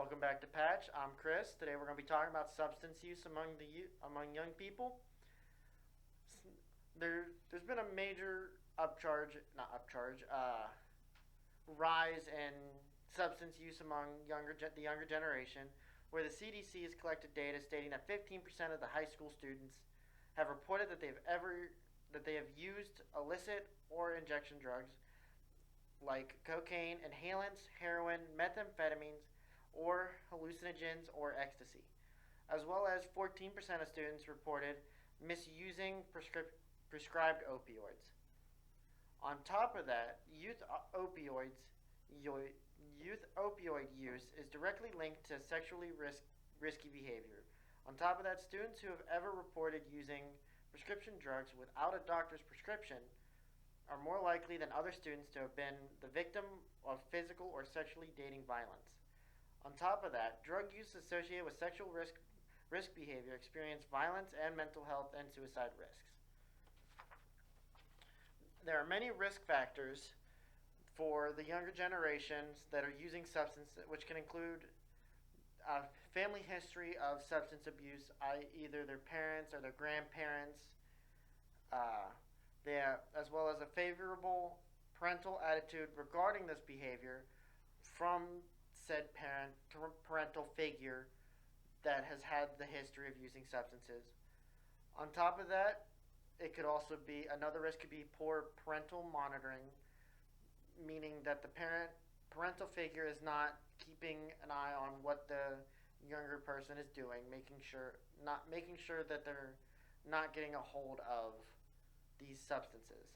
Welcome back to Patch. I'm Chris. Today we're going to be talking about substance use among young people. There's been a major rise in substance use among the younger generation, where the CDC has collected data stating that 15% of the high school students have reported that they have used illicit or injection drugs like cocaine, inhalants, heroin, methamphetamines, or hallucinogens or ecstasy, as well as 14% of students reported misusing prescribed opioids. On top of that, youth opioid use is directly linked to risky behavior. On top of that, students who have ever reported using prescription drugs without a doctor's prescription are more likely than other students to have been the victim of physical or sexually dating violence. On top of that, drug use associated with sexual risk behavior experience violence and mental health and suicide risks. There are many risk factors for the younger generations that are using substances, which can include a family history of substance abuse, either their parents or their grandparents, as well as a favorable parental attitude regarding this behavior from said parental figure that has had the history of using substances. On top of that, it could also be another risk could be poor parental monitoring, meaning that the parental figure is not keeping an eye on what the younger person is doing, making sure that they're not getting a hold of these substances.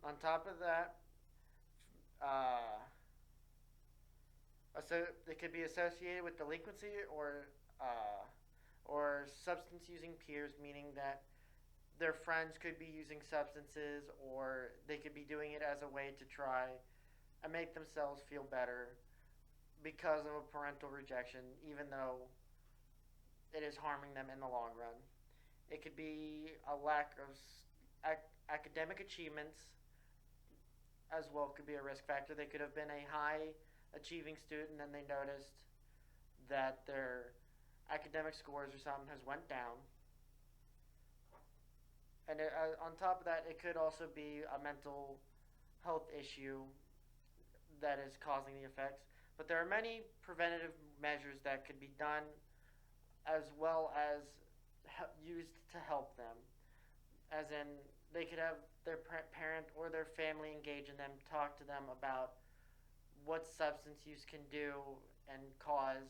On top of that, so it could be associated with delinquency or substance using peers, meaning that their friends could be using substances, or they could be doing it as a way to try and make themselves feel better because of a parental rejection, even though it is harming them in the long run. It could be a lack of academic achievements as well, could be a risk factor. They could have been a high achieving student and they noticed that their academic scores or something has went down. And on top of that, it could also be a mental health issue that is causing the effects. But there are many preventative measures that could be done as well as used to help them. As in, they could have their parent or their family engage in them, talk to them about what substance use can do and cause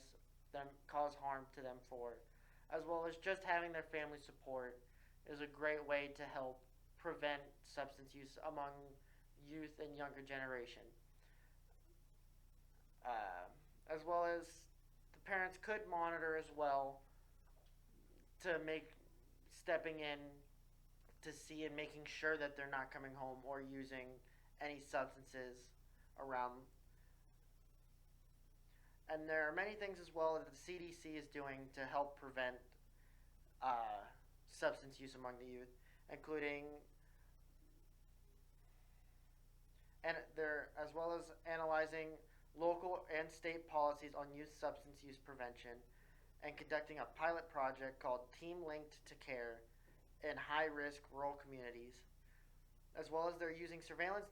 harm to them for, as well as just having their family support is a great way to help prevent substance use among youth and younger generation. As well as the parents could monitor as well to make stepping in to see and making sure that they're not coming home or using any substances around. And there are many things as well that the CDC is doing to help prevent substance use among the youth, including as well as analyzing local and state policies on youth substance use prevention and conducting a pilot project called Team Linked to Care in high-risk rural communities, as well as they're using surveillance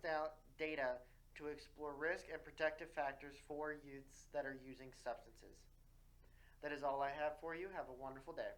data to explore risk and protective factors for youths that are using substances. That is all I have for you. Have a wonderful day.